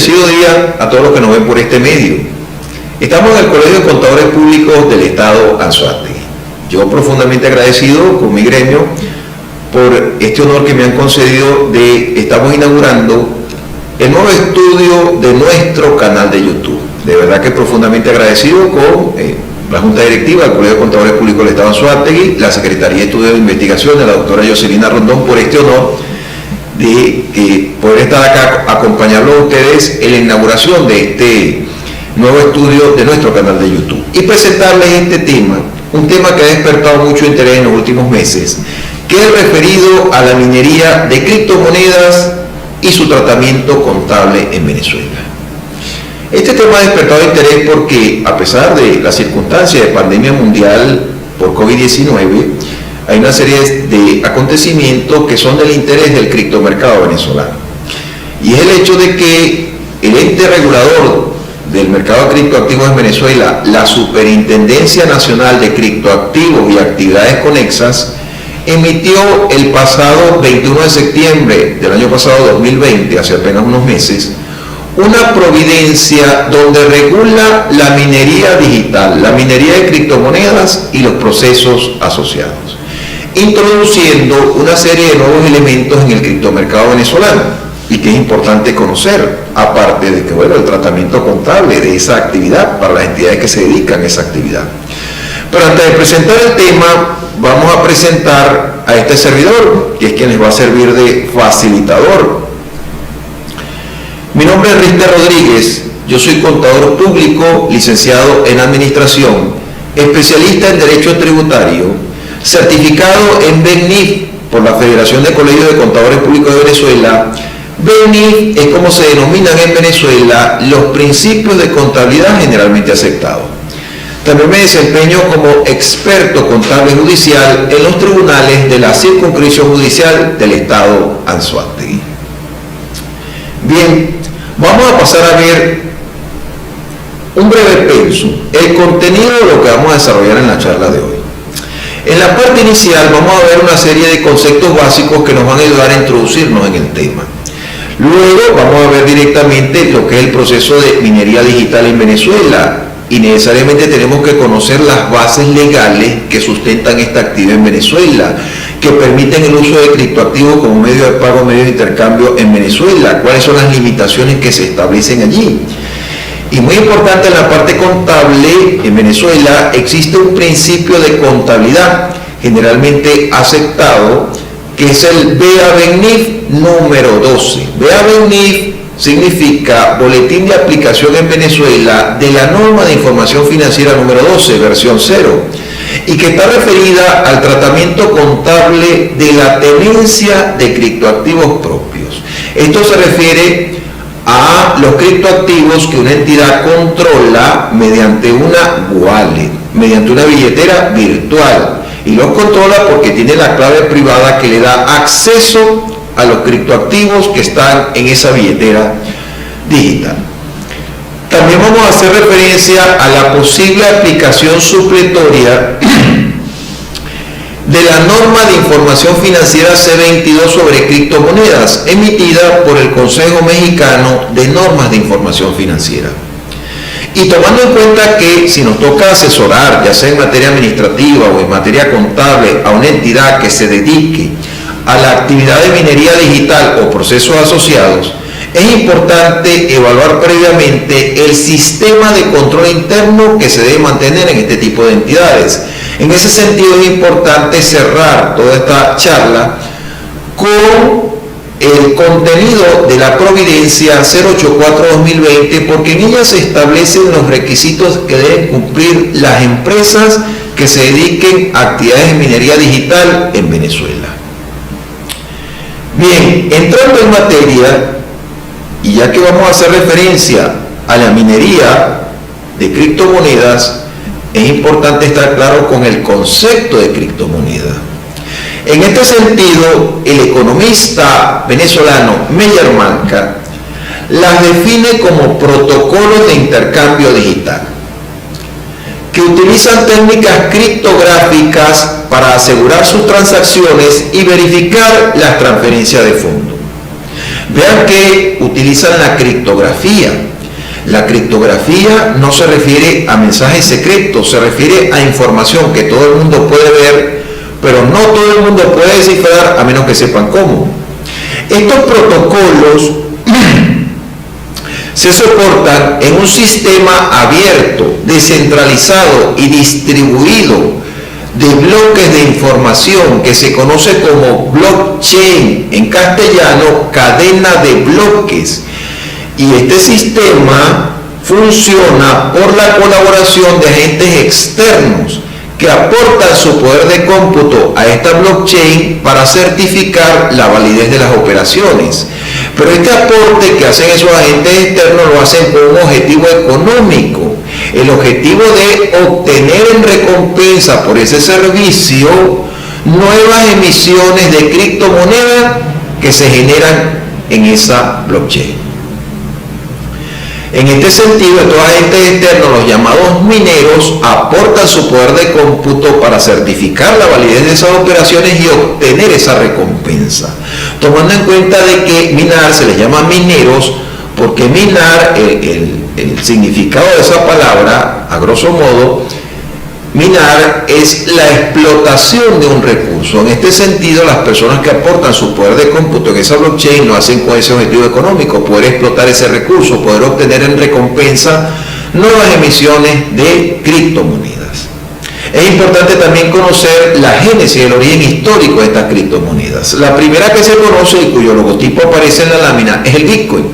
bendecido día a todos los que nos ven por este medio. Estamos en el Colegio de Contadores Públicos del Estado Anzoátegui. Yo profundamente agradecido con mi gremio por este honor que me han concedido estamos inaugurando el nuevo estudio de nuestro canal de YouTube. De verdad que profundamente agradecido con la Junta Directiva del Colegio de Contadores Públicos del Estado Anzoátegui, la Secretaría de Estudios de Investigación, la doctora Jocelina Rondón, por este honor de poder estar acá, acompañarlos a ustedes en la inauguración de este nuevo estudio de nuestro canal de YouTube y presentarles este tema, un tema que ha despertado mucho interés en los últimos meses, que es referido a la minería de criptomonedas y su tratamiento contable en Venezuela. Este tema ha despertado interés porque, a pesar de las circunstancias de pandemia mundial por COVID-19, hay una serie de acontecimientos que son del interés del criptomercado venezolano. Y es el hecho de que el ente regulador del mercado de criptoactivos en Venezuela, la Superintendencia Nacional de Criptoactivos y Actividades Conexas, emitió el pasado 21 de septiembre del año pasado, 2020, hace apenas unos meses, una providencia donde regula la minería digital, la minería de criptomonedas y los procesos asociados, introduciendo una serie de nuevos elementos en el criptomercado venezolano y que es importante conocer, aparte de que, bueno, el tratamiento contable de esa actividad para las entidades que se dedican a esa actividad. Pero antes de presentar el tema, vamos a presentar a este servidor, que es quien les va a servir de facilitador. Mi nombre es Rister Rodríguez, yo soy contador público, licenciado en Administración, especialista en Derecho Tributario, certificado en BENIF por la Federación de Colegios de Contadores Públicos de Venezuela. BENIF es como se denominan en Venezuela los principios de contabilidad generalmente aceptados. También me desempeño como experto contable judicial en los tribunales de la circunscripción judicial del Estado Anzoátegui. Bien, vamos a pasar a ver un breve pensum, el contenido de lo que vamos a desarrollar en la charla de hoy. En la parte inicial vamos a ver una serie de conceptos básicos que nos van a ayudar a introducirnos en el tema. Luego vamos a ver directamente lo que es el proceso de minería digital en Venezuela y necesariamente tenemos que conocer las bases legales que sustentan esta actividad en Venezuela, que permiten el uso de criptoactivos como medio de pago, medio de intercambio en Venezuela, cuáles son las limitaciones que se establecen allí. Y muy importante, en la parte contable, en Venezuela existe un principio de contabilidad generalmente aceptado, que es el BEA-BENIF número 12. BEA-BENIF significa Boletín de Aplicación en Venezuela de la Norma de Información Financiera número 12, versión 0, y que está referida al tratamiento contable de la tenencia de criptoactivos propios. Esto se refiere a los criptoactivos que una entidad controla mediante una wallet, mediante una billetera virtual, y los controla porque tiene la clave privada que le da acceso a los criptoactivos que están en esa billetera digital. También vamos a hacer referencia a la posible aplicación supletoria de la norma de información financiera C22 sobre criptomonedas, emitida por el Consejo Mexicano de Normas de Información Financiera. Y tomando en cuenta que si nos toca asesorar, ya sea en materia administrativa o en materia contable, a una entidad que se dedique a la actividad de minería digital o procesos asociados, es importante evaluar previamente el sistema de control interno que se debe mantener en este tipo de entidades. En ese sentido es importante cerrar toda esta charla con el contenido de la Providencia 084-2020, porque en ella se establecen los requisitos que deben cumplir las empresas que se dediquen a actividades de minería digital en Venezuela. Bien, entrando en materia, y ya que vamos a hacer referencia a la minería de criptomonedas, es importante estar claro con el concepto de criptomoneda. En este sentido, el economista venezolano Meyer Manca las define como protocolos de intercambio digital, que utilizan técnicas criptográficas para asegurar sus transacciones y verificar las transferencias de fondos. Vean que utilizan la criptografía. La criptografía no se refiere a mensajes secretos, se refiere a información que todo el mundo puede ver, pero no todo el mundo puede descifrar a menos que sepan cómo. Estos protocolos se soportan en un sistema abierto, descentralizado y distribuido de bloques de información que se conoce como blockchain, en castellano cadena de bloques, y este sistema funciona por la colaboración de agentes externos que aportan su poder de cómputo a esta blockchain para certificar la validez de las operaciones. Pero este aporte que hacen esos agentes externos lo hacen con un objetivo económico, el objetivo de obtener en recompensa por ese servicio nuevas emisiones de criptomonedas que se generan en esa blockchain. En este sentido, estos agentes externos, los llamados mineros, aportan su poder de cómputo para certificar la validez de esas operaciones y obtener esa recompensa. Tomando en cuenta de que minar se les llama mineros, porque minar, el significado de esa palabra, a grosso modo, minar es la explotación de un recurso. En este sentido, las personas que aportan su poder de cómputo en esa blockchain lo hacen con ese objetivo económico, poder explotar ese recurso, poder obtener en recompensa nuevas emisiones de criptomonedas. Es importante también conocer la génesis, el origen histórico de estas criptomonedas. La primera que se conoce y cuyo logotipo aparece en la lámina es el Bitcoin,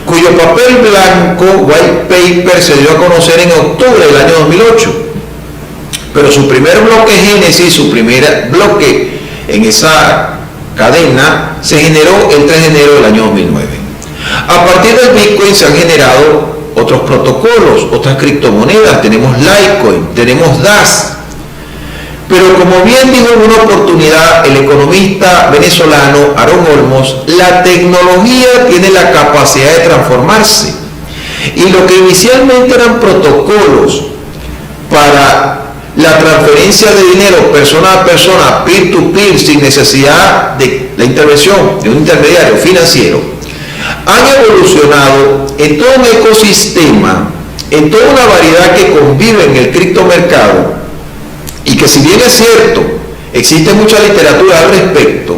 cuyo papel blanco, white paper, se dio a conocer en octubre del año 2008. Pero su primer bloque génesis, su primer bloque en esa cadena, se generó el 3 de enero del año 2009. A partir del Bitcoin se han generado otros protocolos, otras criptomonedas. Tenemos Litecoin, tenemos DAS. Pero como bien dijo en una oportunidad el economista venezolano Aaron Olmos, la tecnología tiene la capacidad de transformarse. Y lo que inicialmente eran protocolos para la transferencia de dinero persona a persona, peer-to-peer, sin necesidad de la intervención de un intermediario financiero, han evolucionado en todo un ecosistema, en toda una variedad que convive en el criptomercado, y que si bien es cierto, existe mucha literatura al respecto,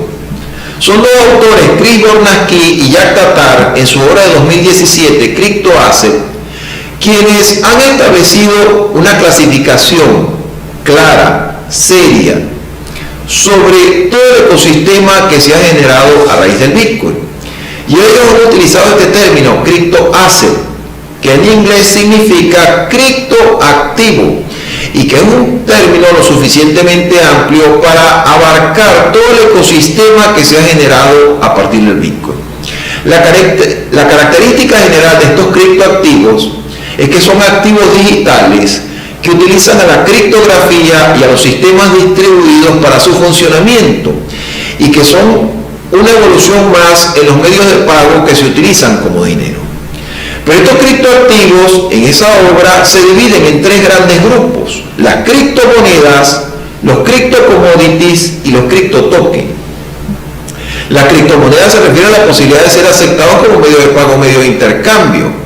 son dos autores, Chris Bornasky y Jack Tatar, en su obra de 2017, Crypto Asset, quienes han establecido una clasificación clara, seria, sobre todo el ecosistema que se ha generado a raíz del Bitcoin. Y ellos han utilizado este término, Crypto Asset, que en inglés significa criptoactivo, y que es un término lo suficientemente amplio para abarcar todo el ecosistema que se ha generado a partir del Bitcoin. La característica general de estos criptoactivos es que son activos digitales que utilizan a la criptografía y a los sistemas distribuidos para su funcionamiento, y que son una evolución más en los medios de pago que se utilizan como dinero. Pero estos criptoactivos en esa obra se dividen en tres grandes grupos: las criptomonedas, los criptocommodities y los criptotokens. La criptomoneda se refiere a la posibilidad de ser aceptados como medio de pago, medio de intercambio.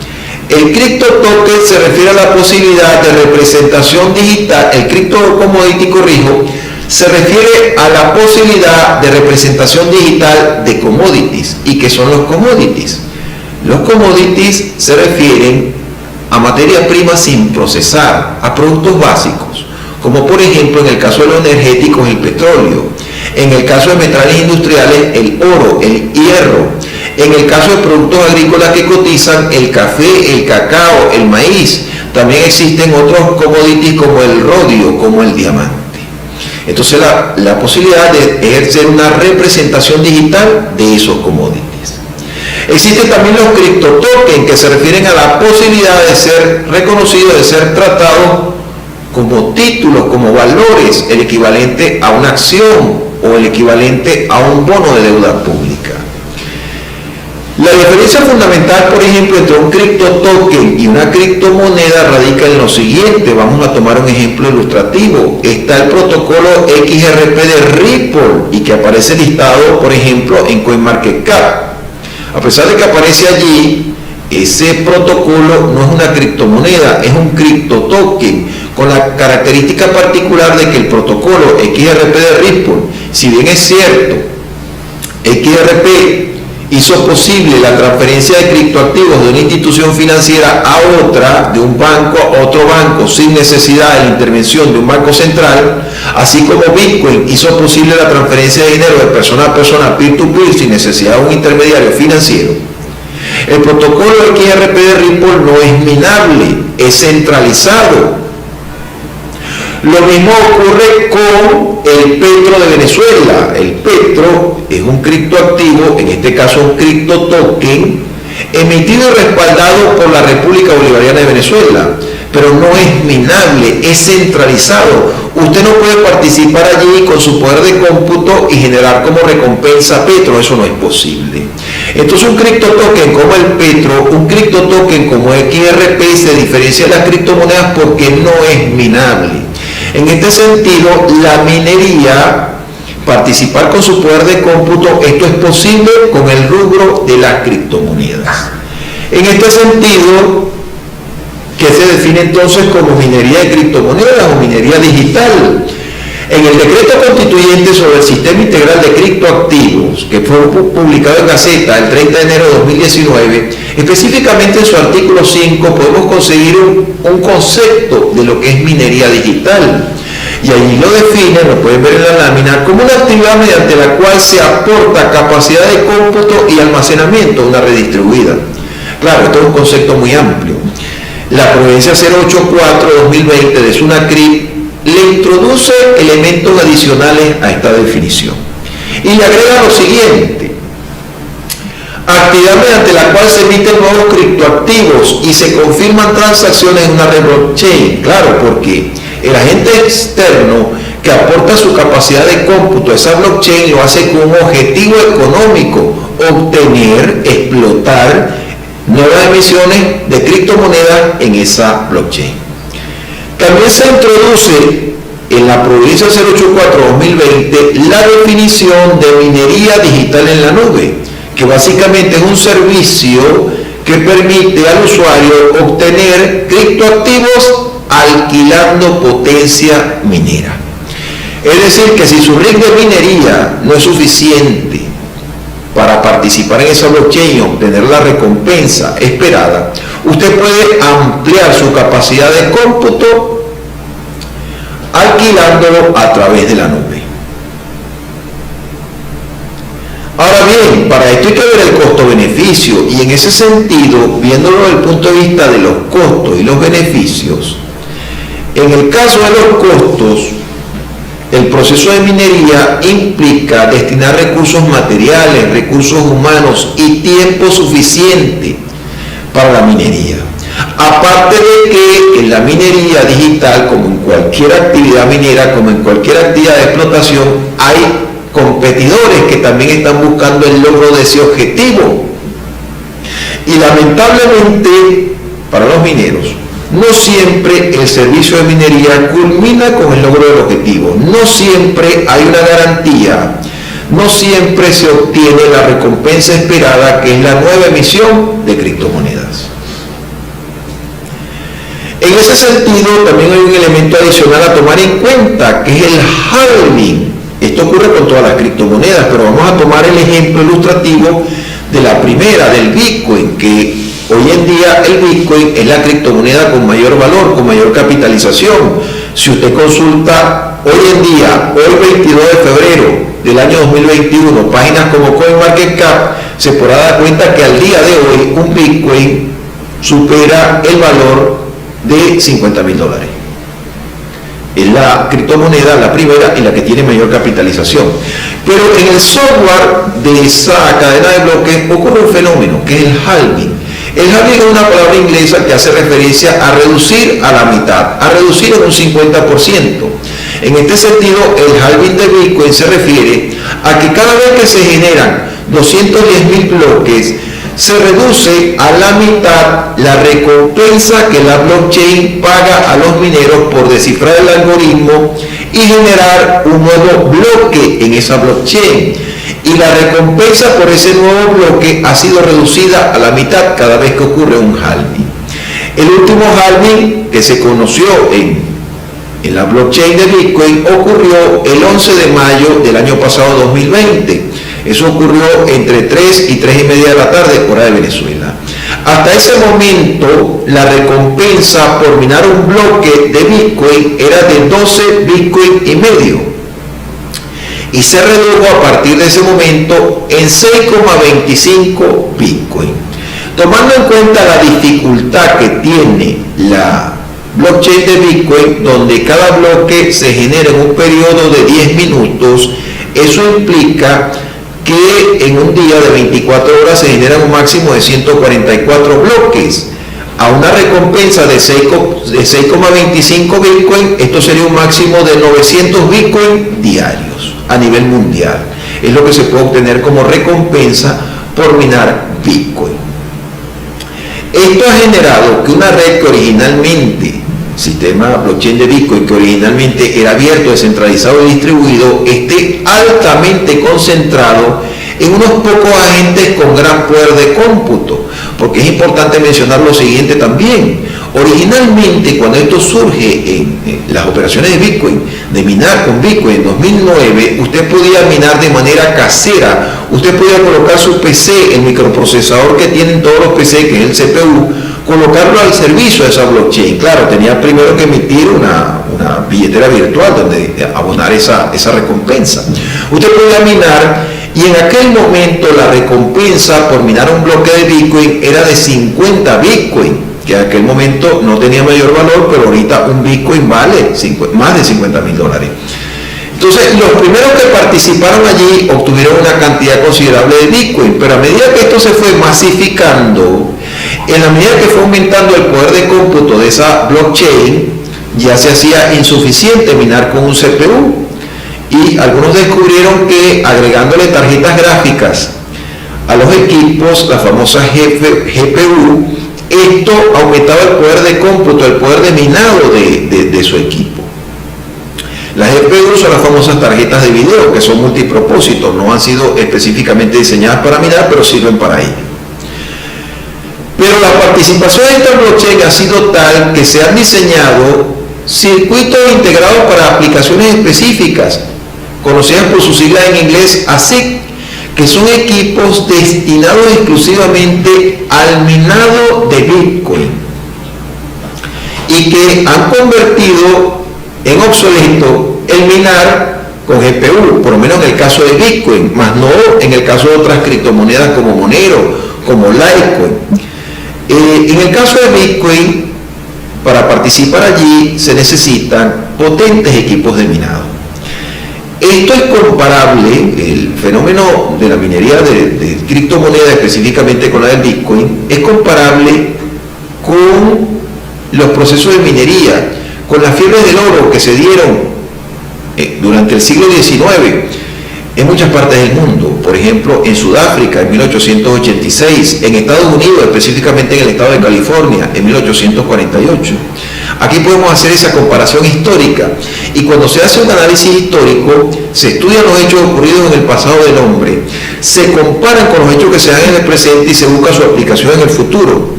El criptotoken se refiere a la posibilidad de representación digital. El criptocommodity, corrijo, se refiere a la posibilidad de representación digital de commodities. ¿Y qué son los commodities? Los commodities se refieren a materia prima sin procesar, a productos básicos, como por ejemplo en el caso de los energéticos el petróleo, en el caso de metales industriales el oro, el hierro, en el caso de productos agrícolas que cotizan el café, el cacao, el maíz. También existen otros commodities como el rodio, como el diamante. Entonces la posibilidad de ejercer una representación digital de esos commodities. Existen también los criptotokens, que se refieren a la posibilidad de ser reconocidos, de ser tratados como títulos, como valores, el equivalente a una acción o el equivalente a un bono de deuda pública. La diferencia fundamental, por ejemplo, entre un criptotoken y una criptomoneda radica en lo siguiente. Vamos a tomar un ejemplo ilustrativo. Está el protocolo XRP de Ripple, y que aparece listado, por ejemplo, en CoinMarketCap. A pesar de que aparece allí, ese protocolo no es una criptomoneda, es un criptotoken, con la característica particular de que el protocolo XRP de Ripple, si bien es cierto, XRP hizo posible la transferencia de criptoactivos de una institución financiera a otra, de un banco a otro banco, sin necesidad de la intervención de un banco central, así como Bitcoin hizo posible la transferencia de dinero de persona a persona, peer-to-peer, sin necesidad de un intermediario financiero. El protocolo XRP de Ripple no es minable, es centralizado. Lo mismo ocurre con el Petro de Venezuela. El Petro es un criptoactivo, en este caso un criptotoken, emitido y respaldado por la República Bolivariana de Venezuela, pero no es minable, es centralizado. Usted no puede participar allí con su poder de cómputo y generar como recompensa Petro, eso no es posible. Entonces un criptotoken como el Petro, un criptotoken como XRP se diferencia de las criptomonedas porque no es minable. En este sentido, la minería, participar con su poder de cómputo, esto es posible con el rubro de las criptomonedas. En este sentido, ¿qué se define entonces como minería de criptomonedas o minería digital? En el decreto constituyente sobre el sistema integral de criptoactivos, que fue publicado en Gaceta el 30 de enero de 2019, específicamente en su artículo 5 podemos conseguir un concepto de lo que es minería digital. Y allí lo define, lo pueden ver en la lámina, como una actividad mediante la cual se aporta capacidad de cómputo y almacenamiento a una red distribuida. Claro, esto es un concepto muy amplio. La Providencia 084-2020 de SUNACRIP le introduce elementos adicionales a esta definición y le agrega lo siguiente: actividad mediante la cual se emiten nuevos criptoactivos y se confirman transacciones en una red blockchain. Claro, porque el agente externo que aporta su capacidad de cómputo a esa blockchain lo hace con un objetivo económico: obtener, explotar nuevas emisiones de criptomonedas en esa blockchain. También se introduce en la Providencia 084-2020 la definición de minería digital en la nube, que básicamente es un servicio que permite al usuario obtener criptoactivos alquilando potencia minera. Es decir, que si su rig de minería no es suficiente para participar en esa blockchain y obtener la recompensa esperada, usted puede ampliar su capacidad de cómputo alquilándolo a través de la nube. Ahora bien, para esto hay que ver el costo-beneficio, y en ese sentido, viéndolo desde el punto de vista de los costos y los beneficios, en el caso de los costos, el proceso de minería implica destinar recursos materiales, recursos humanos y tiempo suficiente para la minería. Aparte de que en la minería digital, como en cualquier actividad minera, como en cualquier actividad de explotación, hay competidores que también están buscando el logro de ese objetivo. Y lamentablemente, para los mineros, no siempre el servicio de minería culmina con el logro del objetivo. No siempre hay una garantía, no siempre se obtiene la recompensa esperada, que es la nueva emisión de criptomonedas. En ese sentido, también hay un elemento adicional a tomar en cuenta, que es el halving. Esto ocurre con todas las criptomonedas, pero vamos a tomar el ejemplo ilustrativo de la primera, del Bitcoin, que hoy en día el Bitcoin es la criptomoneda con mayor valor, con mayor capitalización. Si usted consulta hoy en día, hoy 22 de febrero del año 2021, páginas como CoinMarketCap, se podrá dar cuenta que al día de hoy un Bitcoin supera el valor de $50,000. Es la criptomoneda, la primera y la que tiene mayor capitalización. Pero en el software de esa cadena de bloques ocurre un fenómeno, que es el halving. El halving es una palabra inglesa que hace referencia a reducir a la mitad, a reducir en un 50%. En este sentido, el halving de Bitcoin se refiere a que cada vez que se generan 210,000 bloques, se reduce a la mitad la recompensa que la blockchain paga a los mineros por descifrar el algoritmo y generar un nuevo bloque en esa blockchain. y la recompensa por ese nuevo bloque ha sido reducida a la mitad cada vez que ocurre un halving. El último halving que se conoció en la blockchain de Bitcoin ocurrió el 11 de mayo del año pasado 2020. Eso ocurrió entre 3 y 3 y media de la tarde, hora de Venezuela. Hasta ese momento, la recompensa por minar un bloque de Bitcoin era de 12 Bitcoin y medio. Y se redujo a partir de ese momento en 6,25 Bitcoin. Tomando en cuenta la dificultad que tiene la blockchain de Bitcoin, donde cada bloque se genera en un periodo de 10 minutos, eso implica que en un día de 24 horas se generan un máximo de 144 bloques. A una recompensa de 6,25 Bitcoin, esto sería un máximo de 900 Bitcoin diarios a nivel mundial. Es lo que se puede obtener como recompensa por minar Bitcoin. Esto ha generado que una red que originalmente, sistema blockchain de Bitcoin, que originalmente era abierto, descentralizado y distribuido, esté altamente concentrado en unos pocos agentes con gran poder de cómputo. Porque es importante mencionar lo siguiente también. Originalmente, cuando esto surge en las operaciones de Bitcoin, de minar con Bitcoin en 2009, usted podía minar de manera casera. Usted podía colocar su PC, el microprocesador que tienen todos los PC, que es el CPU, colocarlo al servicio de esa blockchain. Claro, tenía primero que emitir una billetera virtual donde abonar esa recompensa. Usted podía minar y en aquel momento la recompensa por minar un bloque de Bitcoin era de 50 Bitcoin, que en aquel momento no tenía mayor valor, pero ahorita un Bitcoin vale más de $50,000. Entonces, los primeros que participaron allí obtuvieron una cantidad considerable de Bitcoin, pero a medida que esto se fue masificando, en la medida que fue aumentando el poder de cómputo de esa blockchain, ya se hacía insuficiente minar con un CPU. Y algunos descubrieron que agregándole tarjetas gráficas a los equipos, la famosa GPU, esto aumentaba el poder de cómputo, el poder de minado de su equipo. Las GPU son las famosas tarjetas de video, que son multipropósitos, no han sido específicamente diseñadas para minar, pero sirven para ello. Pero la participación de esta blockchain ha sido tal que se han diseñado circuitos integrados para aplicaciones específicas, conocidas por su sigla en inglés ASIC, que son equipos destinados exclusivamente al minado de Bitcoin y que han convertido en obsoleto el minar con GPU, por lo menos en el caso de Bitcoin, más no en el caso de otras criptomonedas como Monero, como Litecoin. En el caso de Bitcoin, para participar allí se necesitan potentes equipos de minado. Esto es comparable, el fenómeno de la minería de criptomonedas, específicamente con la del Bitcoin, es comparable con los procesos de minería, con las fiebres del oro que se dieron durante el siglo XIX en muchas partes del mundo. Por ejemplo, en Sudáfrica en 1886, en Estados Unidos, específicamente en el estado de California, en 1848. Aquí podemos hacer esa comparación histórica y cuando se hace un análisis histórico, se estudian los hechos ocurridos en el pasado del hombre, se comparan con los hechos que se dan en el presente y se busca su aplicación en el futuro.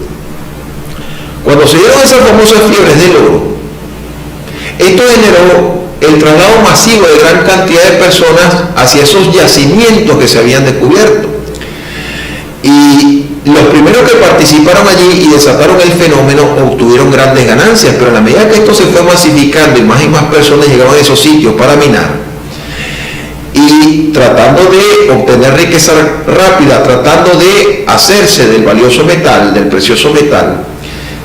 Cuando se dieron esas famosas fiebres del oro, esto generó el traslado masivo de gran cantidad de personas hacia esos yacimientos que se habían descubierto. Y los primeros que participaron allí y desataron el fenómeno obtuvieron grandes ganancias, pero a la medida que esto se fue masificando y más personas llegaban a esos sitios para minar, y tratando de obtener riqueza rápida, tratando de hacerse del valioso metal, del precioso metal,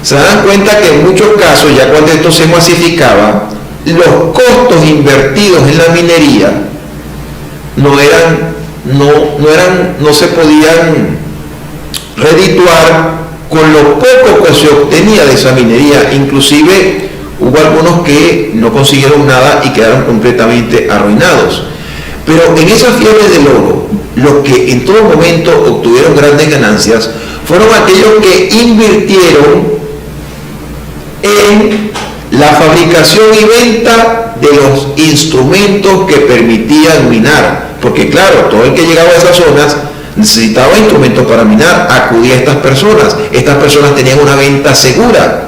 se dan cuenta que en muchos casos, ya cuando esto se masificaba, los costos invertidos en la minería no se podían redituar con lo poco que se obtenía de esa minería. Inclusive hubo algunos que no consiguieron nada y quedaron completamente arruinados. Pero en esa fiebre del oro, los que en todo momento obtuvieron grandes ganancias fueron aquellos que invirtieron en la fabricación y venta de los instrumentos que permitían minar, porque claro, todo el que llegaba a esas zonas necesitaba instrumentos para minar, acudía a estas personas tenían una venta segura.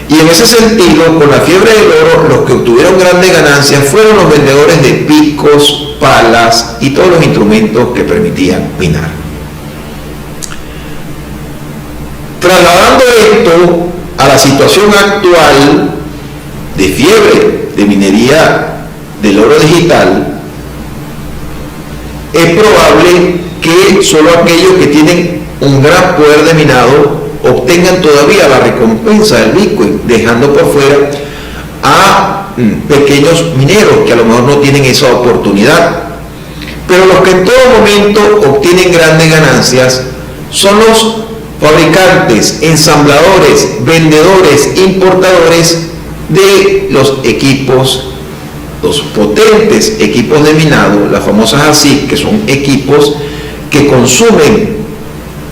Y en ese sentido, con la fiebre del oro, los que obtuvieron grandes ganancias fueron los vendedores de picos, palas y todos los instrumentos que permitían minar. Trasladando esto a la situación actual de fiebre de minería del oro digital, es probable que solo aquellos que tienen un gran poder de minado obtengan todavía la recompensa del Bitcoin, dejando por fuera a pequeños mineros que a lo mejor no tienen esa oportunidad. Pero los que en todo momento obtienen grandes ganancias son los fabricantes, ensambladores, vendedores, importadores de los equipos, los potentes equipos de minado, las famosas ASIC, que son equipos que consumen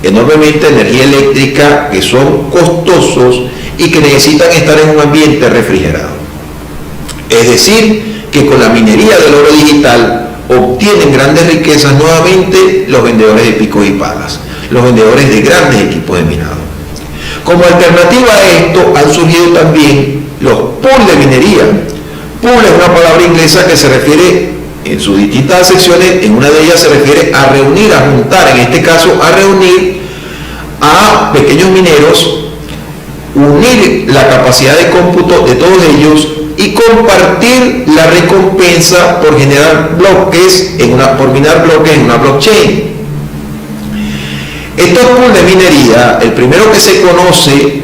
enormemente energía eléctrica, que son costosos y que necesitan estar en un ambiente refrigerado. Es decir, que con la minería del oro digital obtienen grandes riquezas nuevamente los vendedores de picos y palas, los vendedores de grandes equipos de minado. Como alternativa a esto han surgido también los pools de minería. Pool es una palabra inglesa que se refiere en sus distintas secciones, en una de ellas se refiere a reunir, a juntar, en este caso a reunir a pequeños mineros, unir la capacidad de cómputo de todos ellos y compartir la recompensa por generar bloques, por minar bloques en una blockchain. Estos pools de minería, el primero que se conoce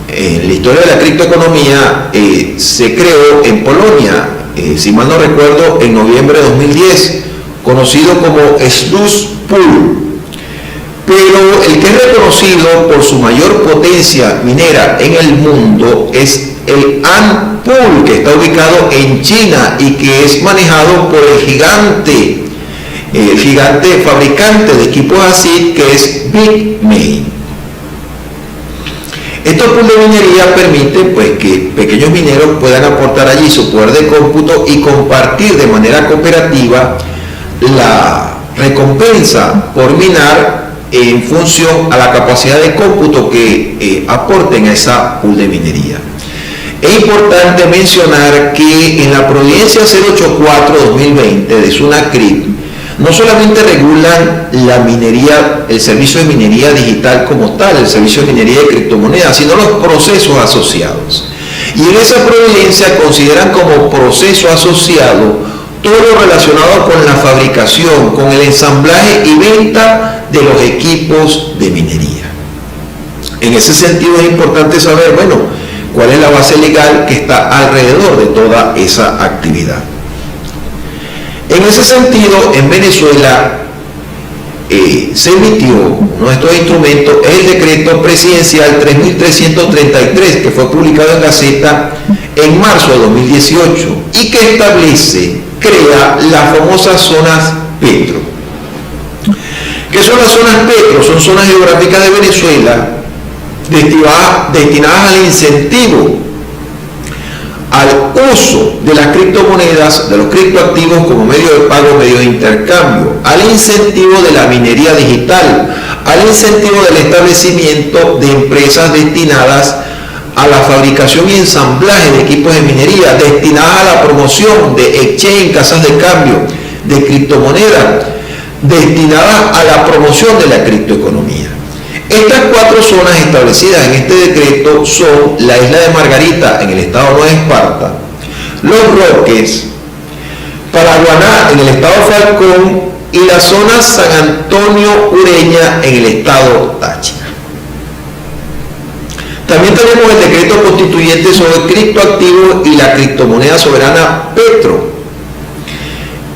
en la historia de la criptoeconomía, se creó en Polonia, si mal no recuerdo, en noviembre de 2010, conocido como Slush Pool. Pero el que es reconocido por su mayor potencia minera en el mundo es el Ant Pool, que está ubicado en China y que es manejado por el gigante fabricante de equipos así, que es Bitmain. Estos pools de minería permiten pues, que pequeños mineros puedan aportar allí su poder de cómputo y compartir de manera cooperativa la recompensa por minar en función a la capacidad de cómputo que aporten a esa pool de minería. Es importante mencionar que en la Providencia 084-2020 de Sunacrip no solamente regulan la minería, el servicio de minería digital como tal, el servicio de minería de criptomonedas, sino los procesos asociados. Y en esa providencia consideran como proceso asociado todo lo relacionado con la fabricación, con el ensamblaje y venta de los equipos de minería. En ese sentido es importante saber, bueno, cuál es la base legal que está alrededor de toda esa actividad. En ese sentido, en Venezuela se emitió uno de estos instrumentos, es el decreto presidencial 3333, que fue publicado en Gaceta en marzo de 2018 y que crea las famosas zonas Petro. ¿Qué son las zonas Petro? Son zonas geográficas de Venezuela destinadas al incentivo al uso de las criptomonedas, de los criptoactivos como medio de pago, medio de intercambio, al incentivo de la minería digital, al incentivo del establecimiento de empresas destinadas a la fabricación y ensamblaje de equipos de minería, destinadas a la promoción de exchange, casas de cambio, de criptomonedas, destinadas a la promoción de la criptoeconomía. Estas cuatro zonas establecidas en este decreto son la isla de Margarita en el estado Nueva Esparta, Los Roques, Paraguaná en el estado Falcón y la zona San Antonio Ureña en el estado Táchira. También tenemos el decreto constituyente sobre criptoactivos y la criptomoneda soberana Petro,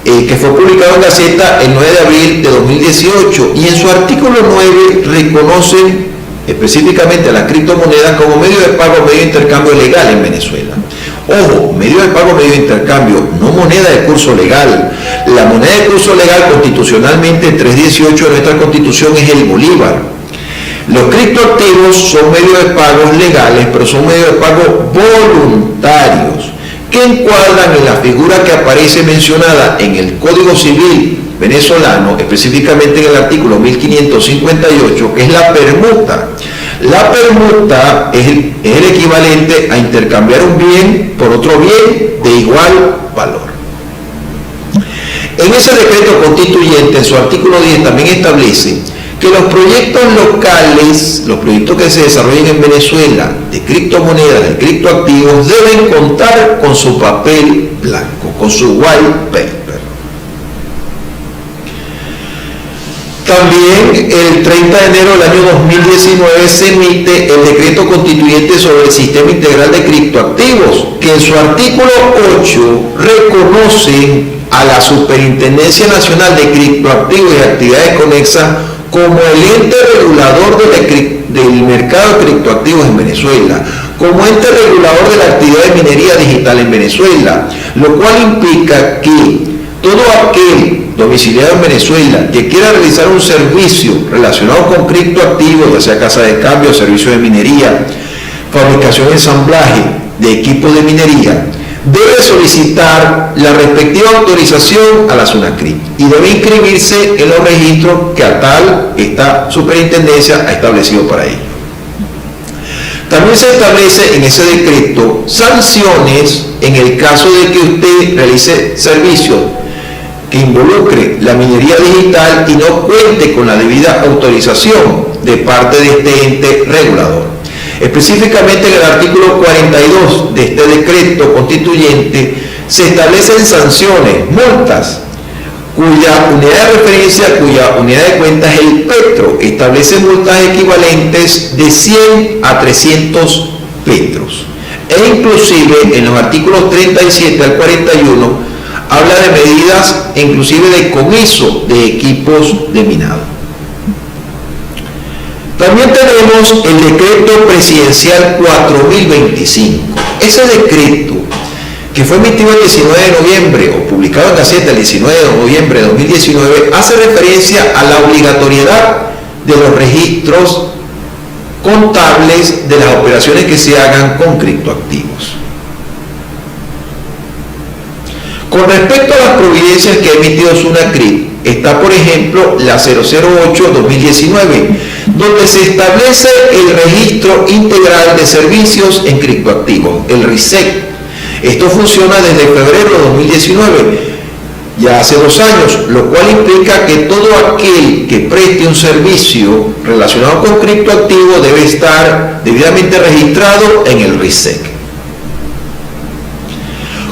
que fue publicado en Gaceta el 9 de abril de 2018 y en su artículo 9 reconocen específicamente a las criptomonedas como medio de pago, medio de intercambio legal en Venezuela. Ojo, medio de pago, medio de intercambio, no moneda de curso legal. La moneda de curso legal constitucionalmente 318 de nuestra Constitución es el bolívar. Los criptoactivos son medios de pagos legales, pero son medios de pago voluntarios, que encuadran en la figura que aparece mencionada en el Código Civil venezolano, específicamente en el artículo 1558, que es la permuta. La permuta es el equivalente a intercambiar un bien por otro bien de igual valor. En ese decreto constituyente, en su artículo 10, también establece que los proyectos locales, los proyectos que se desarrollen en Venezuela de criptomonedas, de criptoactivos, deben contar con su papel blanco, con su white paper. También el 30 de enero del año 2019 se emite el decreto constituyente sobre el sistema integral de criptoactivos, que en su artículo 8 reconoce a la Superintendencia Nacional de Criptoactivos y Actividades Conexas como el ente regulador del mercado de criptoactivos en Venezuela, como ente regulador de la actividad de minería digital en Venezuela, lo cual implica que todo aquel domiciliado en Venezuela que quiera realizar un servicio relacionado con criptoactivos, ya sea casa de cambio, servicio de minería, fabricación y ensamblaje de equipos de minería, debe solicitar la respectiva autorización a la SUNACRIP y debe inscribirse en los registros que a tal esta superintendencia ha establecido para ello. También se establece en ese decreto sanciones en el caso de que usted realice servicios que involucre la minería digital y no cuente con la debida autorización de parte de este ente regulador. Específicamente en el artículo 42 de este decreto constituyente se establecen sanciones, multas, cuya unidad de referencia, cuya unidad de cuenta es el petro. Establece multas equivalentes de 100 a 300 petros. E inclusive en los artículos 37 al 41 habla de medidas inclusive de comiso de equipos de minado. También tenemos el decreto presidencial 4025. Ese decreto, que fue emitido el 19 de noviembre o publicado en Gaceta el 19 de noviembre de 2019, hace referencia a la obligatoriedad de los registros contables de las operaciones que se hagan con criptoactivos. Con respecto a las providencias que ha emitido SUNACRIP, está por ejemplo la 008-2019, donde se establece el registro integral de servicios en criptoactivos, el RISEC. Esto funciona desde febrero de 2019, ya hace 2 años, lo cual implica que todo aquel que preste un servicio relacionado con criptoactivos debe estar debidamente registrado en el RISEC.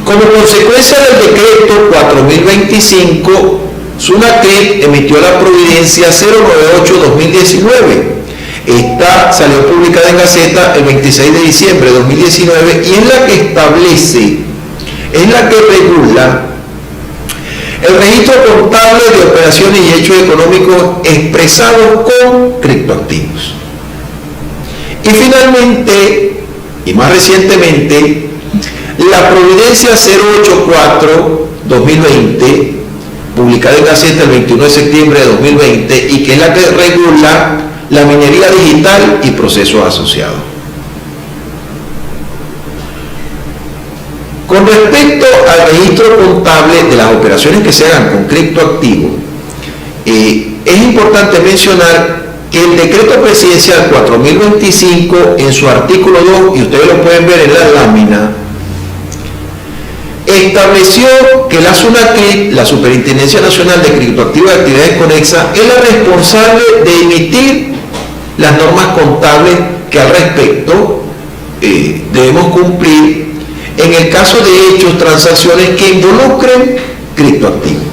Como consecuencia del decreto 4025, SUNACRIP emitió la providencia 098-2019. Esta salió publicada en Gaceta el 26 de diciembre de 2019 y es la que establece, es la que regula el registro contable de operaciones y hechos económicos expresados con criptoactivos. Y finalmente, y más recientemente, la providencia 084-2020, publicada en Gaceta el 21 de septiembre de 2020 y que es la que regula la minería digital y procesos asociados. Con respecto al registro contable de las operaciones que se hagan con criptoactivos, es importante mencionar que el decreto presidencial 4025 en su artículo 2, y ustedes lo pueden ver en la lámina, estableció que la SUNACRIP, la Superintendencia Nacional de Criptoactivos y Actividades Conexas, es la responsable de emitir las normas contables que al respecto debemos cumplir en el caso de hechos, transacciones que involucren criptoactivos.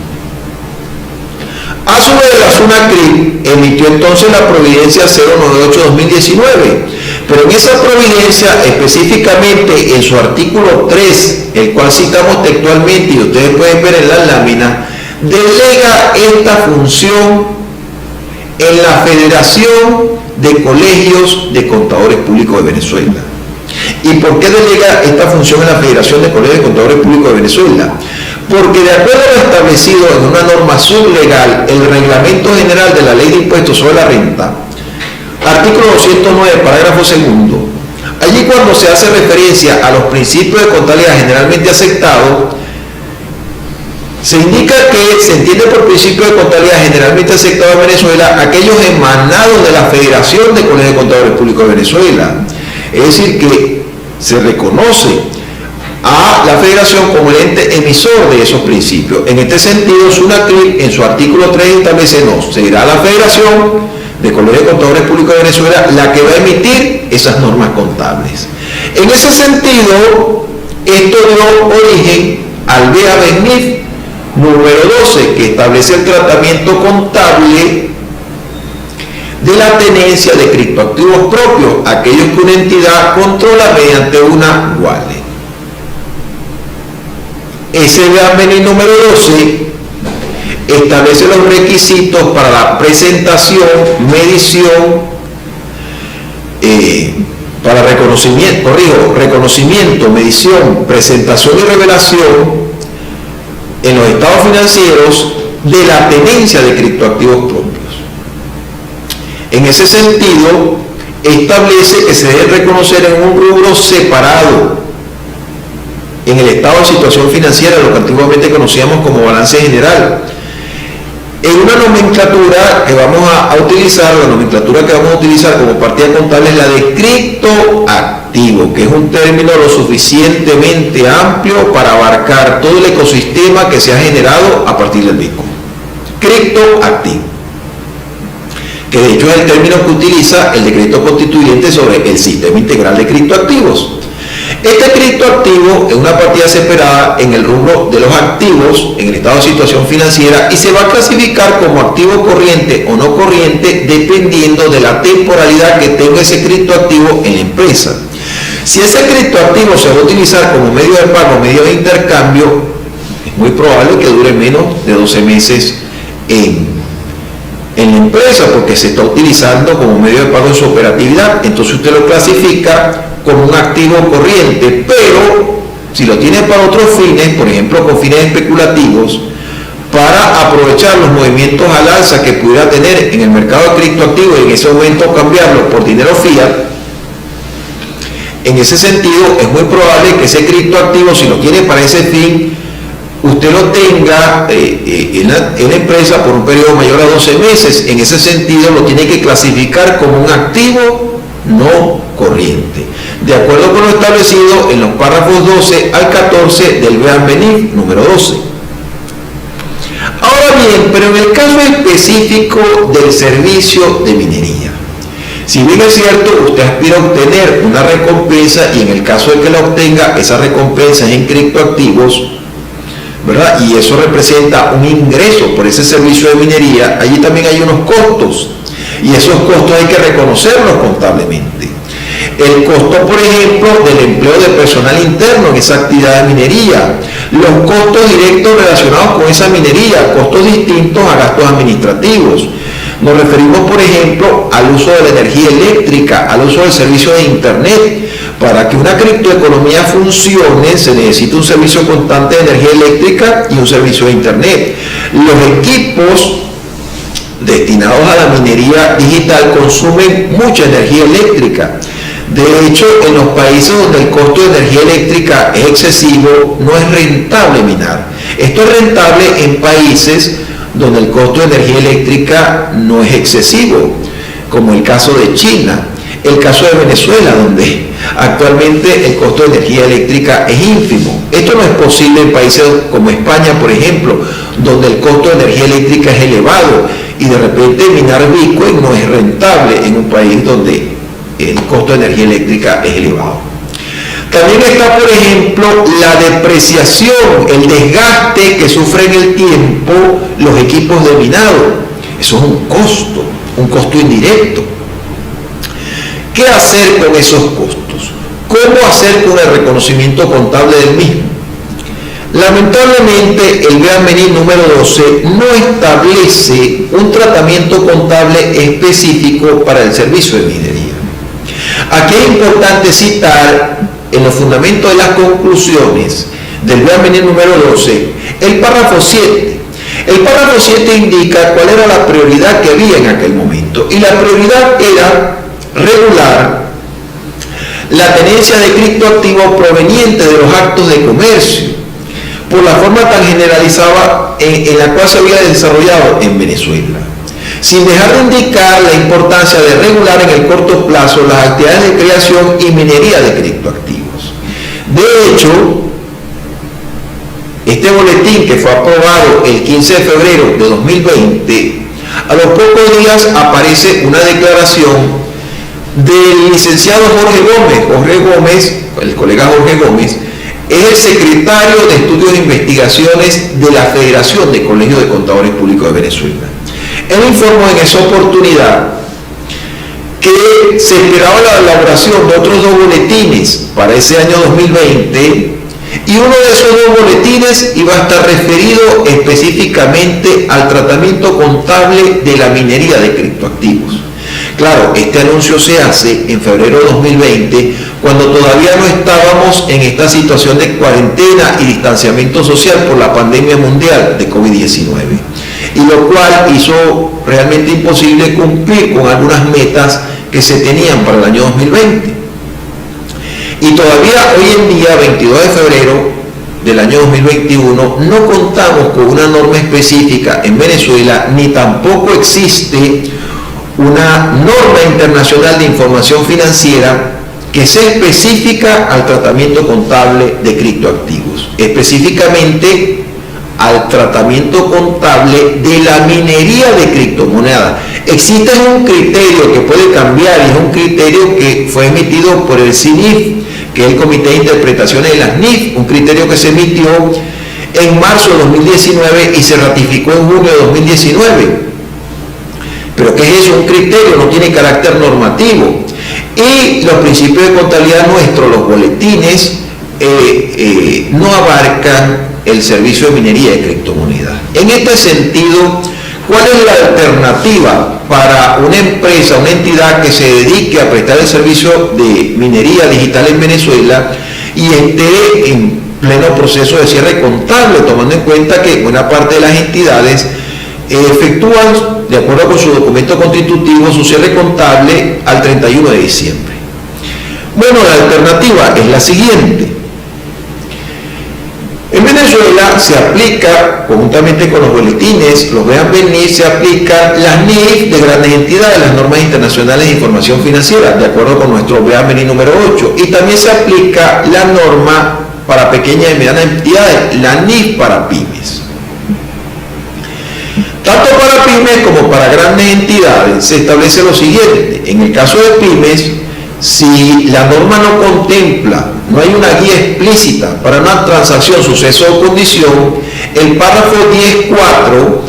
A su vez, la SUNACRIP emitió entonces la providencia 098-2019, pero en esa providencia, específicamente en su artículo 3, el cual citamos textualmente y ustedes pueden ver en la lámina, delega esta función en la Federación de Colegios de Contadores Públicos de Venezuela. ¿Y por qué delega esta función en la Federación de Colegios de Contadores Públicos de Venezuela? Porque de acuerdo a lo establecido en una norma sublegal, el Reglamento General de la Ley de Impuestos sobre la Renta, artículo 209, parágrafo segundo. Allí cuando se hace referencia a los principios de contabilidad generalmente aceptados, se indica que se entiende por principio de contabilidad generalmente aceptado en Venezuela aquellos emanados de la Federación de Colegios de Contadores Públicos de Venezuela. Es decir, que se reconoce a la Federación como el ente emisor de esos principios. En este sentido, SUNACLIC en su artículo 3 establece: no, será la Federación de Colegios de Contadores Públicos de Venezuela la que va a emitir esas normas contables. En ese sentido, esto dio origen al BEA-BENIF número 12, que establece el tratamiento contable de la tenencia de criptoactivos propios, aquellos que una entidad controla mediante una wallet. Ese BEA-BENIF número 12 establece los requisitos para la presentación, medición, para reconocimiento, medición, presentación y revelación en los estados financieros de la tenencia de criptoactivos propios. En ese sentido, establece que se debe reconocer en un rubro separado en el estado de situación financiera, lo que antiguamente conocíamos como balance general. En una nomenclatura que vamos a utilizar, la nomenclatura que vamos a utilizar como partida contable es la de criptoactivo, que es un término lo suficientemente amplio para abarcar todo el ecosistema que se ha generado a partir del Bitcoin. Criptoactivo, que de hecho es el término que utiliza el decreto constituyente sobre el sistema integral de criptoactivos. Este criptoactivo es una partida separada en el rubro de los activos en el estado de situación financiera y se va a clasificar como activo corriente o no corriente dependiendo de la temporalidad que tenga ese criptoactivo en la empresa. Si ese criptoactivo se va a utilizar como medio de pago, medio de intercambio, es muy probable que dure menos de 12 meses en la empresa porque se está utilizando como medio de pago en su operatividad. Entonces usted lo clasifica como un activo corriente, pero si lo tiene para otros fines, por ejemplo con fines especulativos, para aprovechar los movimientos al alza que pudiera tener en el mercado de criptoactivos y en ese momento cambiarlo por dinero fiat, en ese sentido es muy probable que ese criptoactivo, si lo quiere para ese fin, usted lo tenga en la empresa por un periodo mayor a 12 meses. En ese sentido lo tiene que clasificar como un activo no corriente, de acuerdo con lo establecido en los párrafos 12 al 14 del BEA-BENIF número 12. Ahora bien, pero en el caso específico del servicio de minería, si bien es cierto, usted aspira a obtener una recompensa y en el caso de que la obtenga, esa recompensa es en criptoactivos, ¿verdad? Y eso representa un ingreso por ese servicio de minería, allí también hay unos costos y esos costos hay que reconocerlos contablemente. El costo, por ejemplo, del empleo de personal interno en esa actividad de minería, los costos directos relacionados con esa minería, costos distintos a gastos administrativos. Nos referimos, por ejemplo, al uso de la energía eléctrica, al uso del servicio de Internet. Para que una criptoeconomía funcione, se necesita un servicio constante de energía eléctrica y un servicio de Internet. Los equipos destinados a la minería digital consumen mucha energía eléctrica. De hecho, en los países donde el costo de energía eléctrica es excesivo, no es rentable minar. Esto es rentable en países donde el costo de energía eléctrica no es excesivo, como el caso de China, el caso de Venezuela, donde actualmente el costo de energía eléctrica es ínfimo. Esto no es posible en países como España, por ejemplo, donde el costo de energía eléctrica es elevado y de repente minar Bitcoin no es rentable en un país donde el costo de energía eléctrica es elevado. También está, por ejemplo, la depreciación, el desgaste que sufren en el tiempo los equipos de minado. Eso es un costo indirecto. ¿Qué hacer con esos costos? ¿Cómo hacer con el reconocimiento contable del mismo? Lamentablemente, el BEA-BENIF número 12 no establece un tratamiento contable específico para el servicio de minería. Aquí es importante citar en los fundamentos de las conclusiones del BEA-BENIF número 12 el párrafo 7, El párrafo 7 indica cuál era la prioridad que había en aquel momento, y la prioridad era regular la tenencia de criptoactivos provenientes de los actos de comercio, por la forma tan generalizada en la cual se había desarrollado en Venezuela, sin dejar de indicar la importancia de regular en el corto plazo las actividades de creación y minería de criptoactivos. De hecho, este boletín, que fue aprobado el 15 de febrero de 2020, a los pocos días aparece una declaración del licenciado Jorge Gómez. Jorge Gómez, el colega Jorge Gómez, es el secretario de Estudios e Investigaciones de la Federación de Colegios de Contadores Públicos de Venezuela. Él informó en esa oportunidad que se esperaba la elaboración de otros 2 boletines para ese año 2020, y uno de esos 2 boletines iba a estar referido específicamente al tratamiento contable de la minería de criptoactivos. Claro, este anuncio se hace en febrero de 2020, cuando todavía no estábamos en esta situación de cuarentena y distanciamiento social por la pandemia mundial de COVID-19, y lo cual hizo realmente imposible cumplir con algunas metas que se tenían para el año 2020. Y todavía hoy en día, 22 de febrero del año 2021, no contamos con una norma específica en Venezuela, ni tampoco existe una norma internacional de información financiera que sea específica al tratamiento contable de criptoactivos, específicamente al tratamiento contable de la minería de criptomonedas. Existe un criterio que puede cambiar, y es un criterio que fue emitido por el CINIF, que es el Comité de Interpretaciones de las NIF, un criterio que se emitió en marzo de 2019 y se ratificó en junio de 2019. ¿Pero qué es eso? Un criterio, no tiene carácter normativo. Y los principios de contabilidad nuestros, los boletines, no abarcan el servicio de minería de criptomonedas. En este sentido, ¿cuál es la alternativa para una empresa, una entidad que se dedique a prestar el servicio de minería digital en Venezuela y esté en pleno proceso de cierre contable, tomando en cuenta que buena parte de las entidades efectúan, de acuerdo con su documento constitutivo, su cierre contable al 31 de diciembre? Bueno, la alternativa es la siguiente. En Venezuela se aplica, conjuntamente con los boletines, los vean venir, se aplican las NIF de grandes entidades, las normas internacionales de información financiera, de acuerdo con nuestro vean venir número 8, y también se aplica la norma para pequeñas y medianas entidades, la NIF para pymes. Tanto para pymes como para grandes entidades se establece lo siguiente: en el caso de pymes, si la norma no contempla, no hay una guía explícita para una transacción, suceso o condición, el párrafo 10.4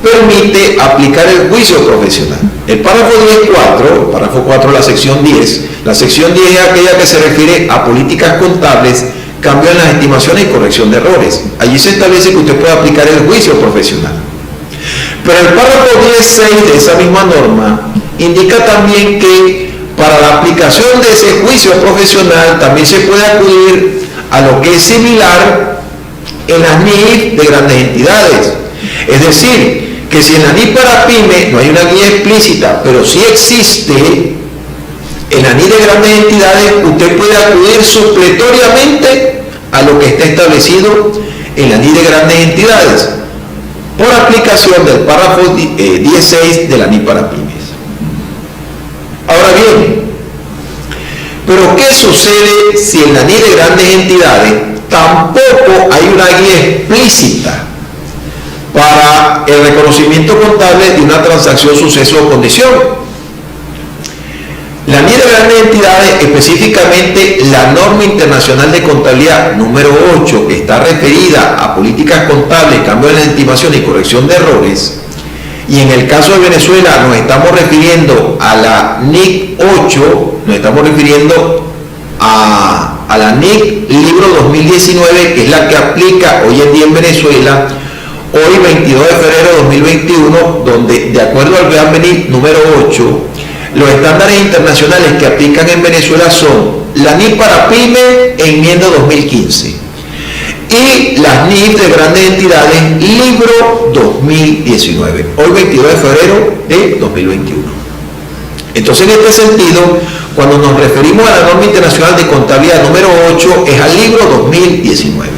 permite aplicar el juicio profesional. El párrafo 10.4, el párrafo 4 de la sección 10, la sección 10 es aquella que se refiere a políticas contables, cambio en las estimaciones y corrección de errores. Allí se establece que usted puede aplicar el juicio profesional. Pero el párrafo 10.6 de esa misma norma indica también que para la aplicación de ese juicio profesional también se puede acudir a lo que es similar en las NIF de grandes entidades. Es decir, que si en la NIF para PYME no hay una guía explícita, pero sí existe en la NIF de grandes entidades, usted puede acudir supletoriamente a lo que está establecido en la NIF de grandes entidades, por aplicación del párrafo 16 de la NIF para pymes. Ahora bien, ¿pero qué sucede si en la NIF de grandes entidades tampoco hay una guía explícita para el reconocimiento contable de una transacción, suceso o condición? La NIF de grandes entidades, específicamente la norma internacional de contabilidad número 8, que está referida a políticas contables, cambio en la estimación y corrección de errores, y en el caso de Venezuela nos estamos refiriendo a la NIC 8, nos estamos refiriendo a la NIC Libro 2019, que es la que aplica hoy en día en Venezuela, hoy 22 de febrero de 2021, donde de acuerdo al vean venir número 8, los estándares internacionales que aplican en Venezuela son la NIF para PYME, enmienda 2015, y las NIF de grandes entidades, libro 2019, hoy 22 de febrero de 2021. Entonces, en este sentido, cuando nos referimos a la norma internacional de contabilidad número 8, es al libro 2019.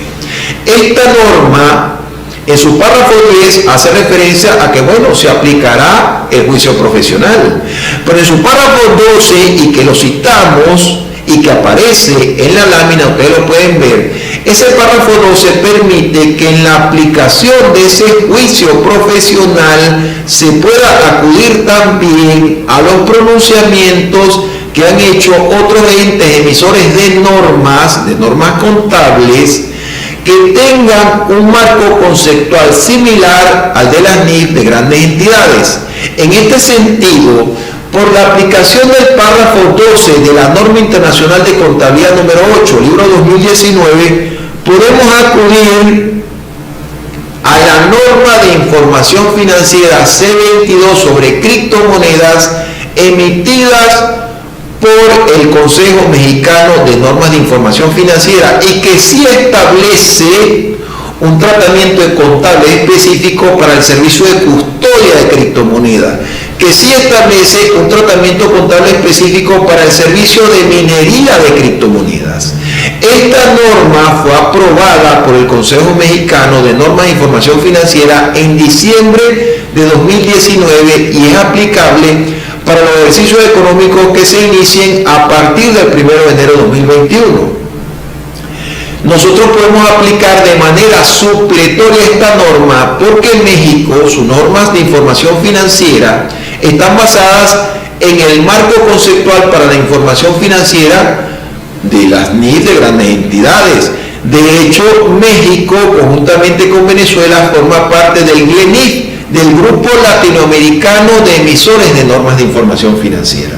Esta norma, en su párrafo 10, hace referencia a que, bueno, se aplicará el juicio profesional. Pero en su párrafo 12, y que lo citamos, y que aparece en la lámina, ustedes lo pueden ver, ese párrafo 12 permite que en la aplicación de ese juicio profesional se pueda acudir también a los pronunciamientos que han hecho otros entes emisores de normas contables, que tengan un marco conceptual similar al de las NIF de grandes entidades. En este sentido, por la aplicación del párrafo 12 de la norma internacional de contabilidad número 8, libro 2019, podemos acudir a la norma de información financiera C22 sobre criptomonedas emitidas por el Consejo Mexicano de Normas de Información Financiera, y que sí establece un tratamiento contable específico para el servicio de custodia de criptomonedas, que sí establece un tratamiento contable específico para el servicio de minería de criptomonedas. Esta norma fue aprobada por el Consejo Mexicano de Normas de Información Financiera en diciembre de 2019 y es aplicable para los ejercicios económicos que se inicien a partir del 1 de enero de 2021. Nosotros podemos aplicar de manera supletoria esta norma porque en México sus normas de información financiera están basadas en el marco conceptual para la información financiera de las NIF de grandes entidades. De hecho, México, conjuntamente con Venezuela, forma parte del GLENIF, del Grupo Latinoamericano de Emisores de Normas de Información Financiera.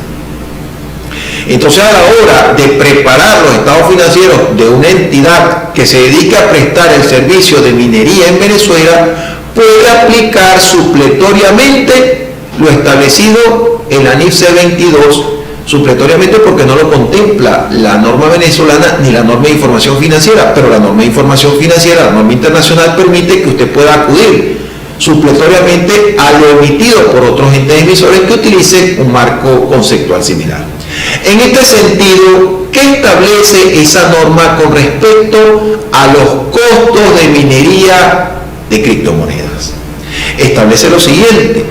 Entonces, a la hora de preparar los estados financieros de una entidad que se dedica a prestar el servicio de minería en Venezuela, puede aplicar supletoriamente lo establecido en la NIF C22, supletoriamente porque no lo contempla la norma venezolana ni la norma de información financiera, pero la norma de información financiera, la norma internacional, permite que usted pueda acudir supletoriamente a lo emitido por otros entes emisores que utilicen un marco conceptual similar. En este sentido, ¿qué establece esa norma con respecto a los costos de minería de criptomonedas? Establece lo siguiente,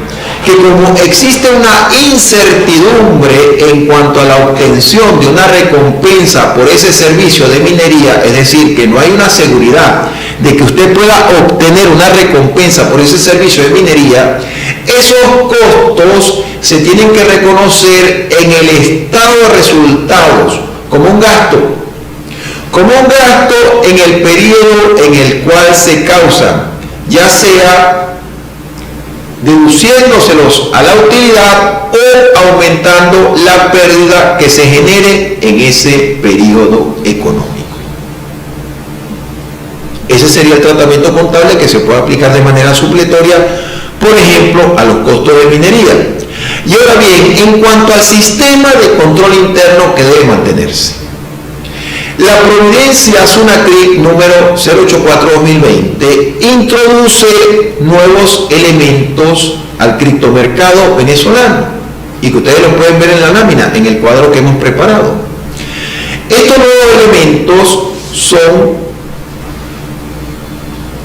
que como existe una incertidumbre en cuanto a la obtención de una recompensa por ese servicio de minería, es decir, que no hay una seguridad de que usted pueda obtener una recompensa por ese servicio de minería, esos costos se tienen que reconocer en el estado de resultados como un gasto en el periodo en el cual se causan, ya sea deduciéndoselos a la utilidad o aumentando la pérdida que se genere en ese periodo económico. Ese sería el tratamiento contable que se puede aplicar de manera supletoria, por ejemplo, a los costos de minería. Y ahora bien, en cuanto al sistema de control interno que debe mantenerse, la Providencia SUNACRIP número 084-2020 introduce nuevos elementos al criptomercado venezolano y que ustedes lo pueden ver en la lámina, en el cuadro que hemos preparado. Estos nuevos elementos son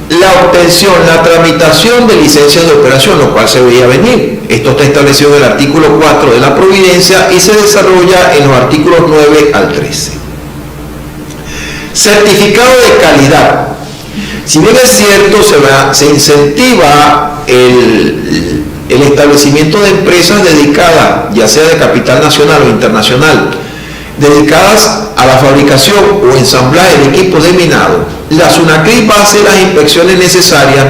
la obtención, la tramitación de licencias de operación, lo cual se veía venir. Esto está establecido en el artículo 4 de la Providencia y se desarrolla en los artículos 9 al 13. Certificado de calidad. Si bien es cierto, se incentiva el establecimiento de empresas dedicadas, ya sea de capital nacional o internacional, dedicadas a la fabricación o ensamblaje de equipos de minado, la SUNACRIP va a hacer las inspecciones necesarias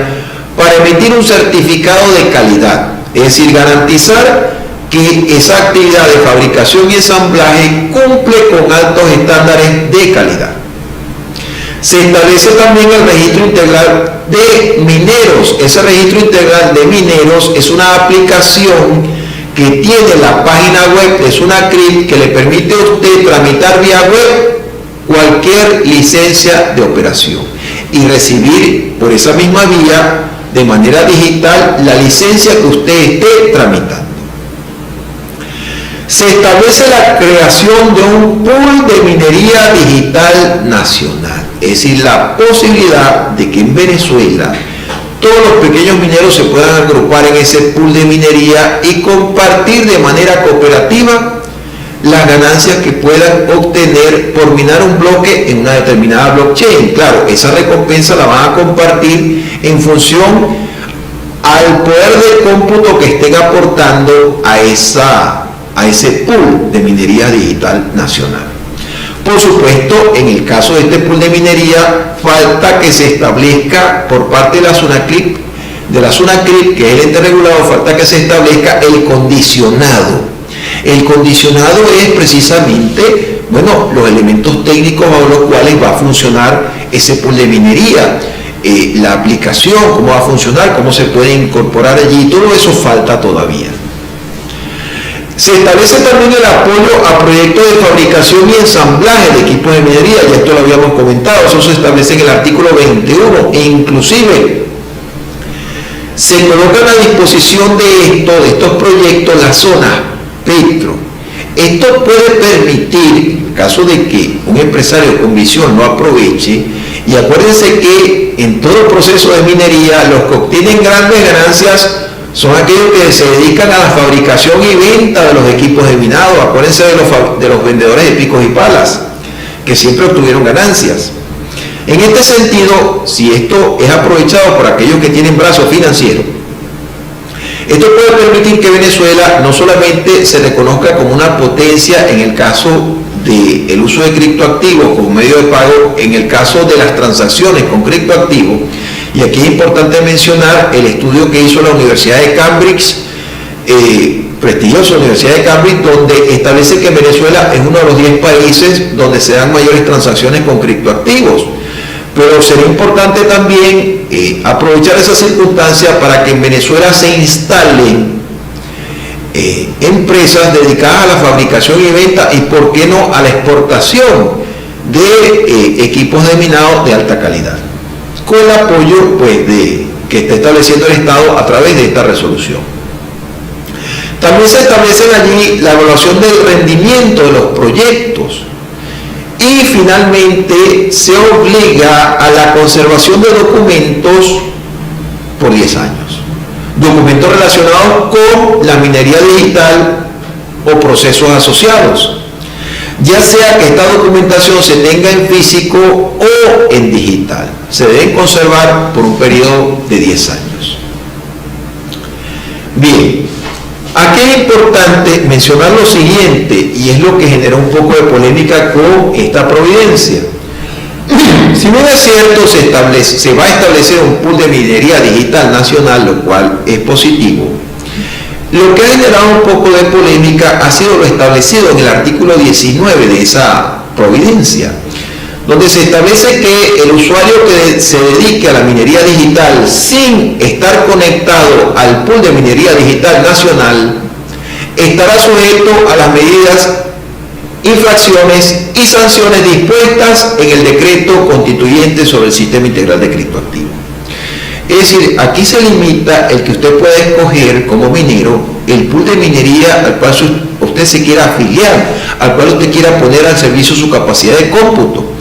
para emitir un certificado de calidad, es decir, garantizar que esa actividad de fabricación y ensamblaje cumple con altos estándares de calidad. Se establece también el registro integral de mineros. Ese registro integral de mineros es una aplicación que tiene la página web de SUNACRIP que le permite a usted tramitar vía web cualquier licencia de operación. y recibir por esa misma vía de manera digital la licencia que usted esté tramitando. Se establece la creación de un pool de minería digital nacional, es decir, la posibilidad de que en Venezuela todos los pequeños mineros se puedan agrupar en ese pool de minería y compartir de manera cooperativa las ganancias que puedan obtener por minar un bloque en una determinada blockchain. Claro, esa recompensa la van a compartir en función al poder de cómputo que estén aportando a ese pool de minería digital nacional. Por supuesto, en el caso de este pool de minería, falta que se establezca por parte de la SUNACRIP, que es el ente regulado, falta que se establezca el condicionado. El condicionado es precisamente, bueno, los elementos técnicos bajo los cuales va a funcionar ese pool de minería, la aplicación, cómo va a funcionar, cómo se puede incorporar allí, todo eso falta todavía. Se establece también el apoyo a proyectos de fabricación y ensamblaje de equipos de minería, ya esto lo habíamos comentado, eso se establece en el artículo 21, e inclusive se colocan a disposición de estos proyectos las zonas Petro. Esto puede permitir, en caso de que un empresario con visión no aproveche, y acuérdense que en todo proceso de minería los que obtienen grandes ganancias son aquellos que se dedican a la fabricación y venta de los equipos de minado. Acuérdense de los vendedores de picos y palas, que siempre obtuvieron ganancias. En este sentido, si esto es aprovechado por aquellos que tienen brazos financieros, esto puede permitir que Venezuela no solamente se reconozca como una potencia en el caso del uso de criptoactivos como medio de pago, en el caso de las transacciones con criptoactivos. Y aquí es importante mencionar el estudio que hizo la Universidad de Cambridge, prestigiosa Universidad de Cambridge, donde establece que Venezuela es uno de los 10 países donde se dan mayores transacciones con criptoactivos. Pero sería importante también aprovechar esa circunstancia para que en Venezuela se instalen empresas dedicadas a la fabricación y venta y, por qué no, a la exportación de equipos de minado de alta calidad, con el apoyo que está estableciendo el Estado a través de esta resolución. También se establecen allí la evaluación del rendimiento de los proyectos y finalmente se obliga a la conservación de documentos por 10 años. Documentos relacionados con la minería digital o procesos asociados, ya sea que esta documentación se tenga en físico o en digital. Se deben conservar por un periodo de 10 años. Bien, aquí es importante mencionar lo siguiente, y es lo que genera un poco de polémica con esta providencia. Si bien es cierto, se va a establecer un pool de minería digital nacional, lo cual es positivo, lo que ha generado un poco de polémica ha sido lo establecido en el artículo 19 de esa providencia, donde se establece que el usuario que se dedique a la minería digital sin estar conectado al pool de minería digital nacional estará sujeto a las medidas, infracciones y sanciones dispuestas en el decreto constituyente sobre el sistema integral de criptoactivos. Es decir, aquí se limita el que usted pueda escoger como minero el pool de minería al cual usted se quiera afiliar, al cual usted quiera poner al servicio su capacidad de cómputo.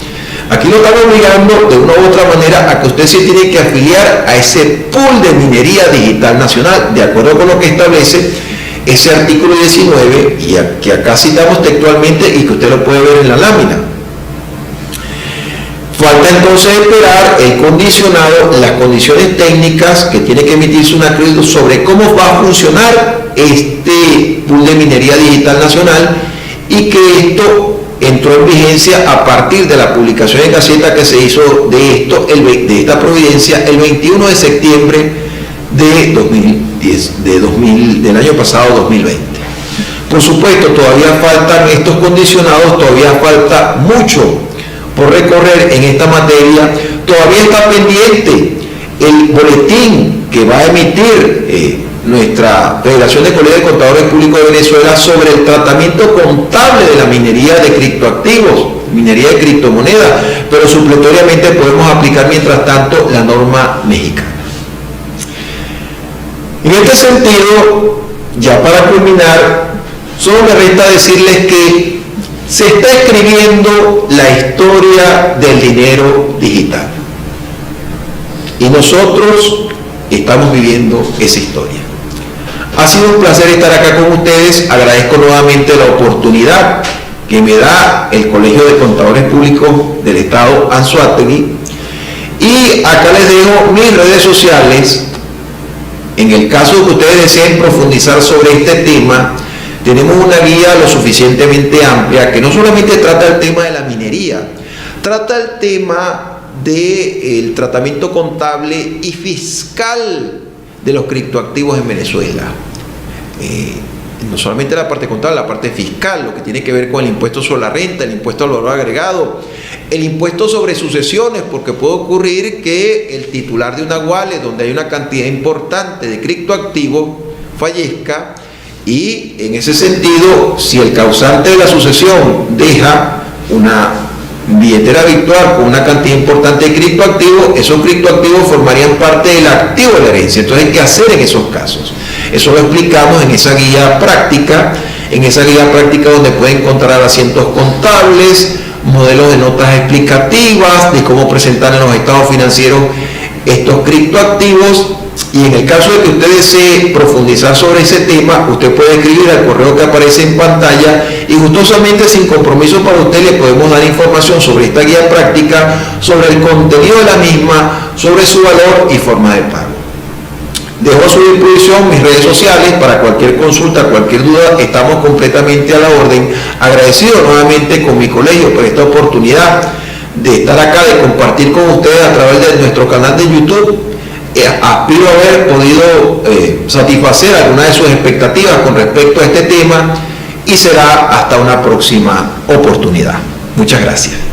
Aquí lo estamos obligando de una u otra manera a que usted se tiene que afiliar a ese pool de minería digital nacional, de acuerdo con lo que establece ese artículo 19, y que acá citamos textualmente y que usted lo puede ver en la lámina. Falta entonces esperar el condicionado, las condiciones técnicas que tiene que emitir SUNACRIP sobre cómo va a funcionar este pool de minería digital nacional, y que esto entró en vigencia a partir de la publicación en Gaceta que se hizo de esta providencia el 21 de septiembre del año pasado, 2020. Por supuesto, todavía faltan estos condicionados, todavía falta mucho por recorrer en esta materia. Todavía está pendiente el boletín que va a emitir nuestra Federación de Colegios de Contadores Públicos de Venezuela sobre el tratamiento contable de la minería de criptoactivos. minería de criptomonedas, pero supletoriamente podemos aplicar mientras tanto la norma mexicana. En este sentido, ya para culminar, solo me resta decirles que se está escribiendo la historia del dinero digital y nosotros estamos viviendo esa historia. Ha sido un placer estar acá con ustedes. Agradezco nuevamente la oportunidad que me da el Colegio de Contadores Públicos del Estado Anzoátegui. Y acá les dejo mis redes sociales. En el caso de que ustedes deseen profundizar sobre este tema, tenemos una guía lo suficientemente amplia que no solamente trata el tema de la minería, trata el tema del tratamiento contable y fiscal de los criptoactivos en Venezuela. No solamente la parte contable, la parte fiscal, lo que tiene que ver con el impuesto sobre la renta, el impuesto al valor agregado, el impuesto sobre sucesiones, porque puede ocurrir que el titular de una wallet donde hay una cantidad importante de criptoactivos fallezca, y en ese sentido, si el causante de la sucesión deja una billetera virtual con una cantidad importante de criptoactivos, esos criptoactivos formarían parte del activo de la herencia. Entonces, ¿qué hacer en esos casos? Eso lo explicamos en esa guía práctica donde pueden encontrar asientos contables, modelos de notas explicativas de cómo presentar en los estados financieros estos criptoactivos. Y en el caso de que usted desee profundizar sobre ese tema, usted puede escribir al correo que aparece en pantalla y gustosamente, sin compromiso para usted, le podemos dar información sobre esta guía práctica, sobre el contenido de la misma, sobre su valor y forma de pago. Dejo a su disposición mis redes sociales para cualquier consulta, cualquier duda. Estamos completamente a la orden. Agradecido nuevamente con mi colegio por esta oportunidad de estar acá, de compartir con ustedes a través de nuestro canal de YouTube. Aspiro a haber podido satisfacer algunas de sus expectativas con respecto a este tema y será hasta una próxima oportunidad. Muchas gracias.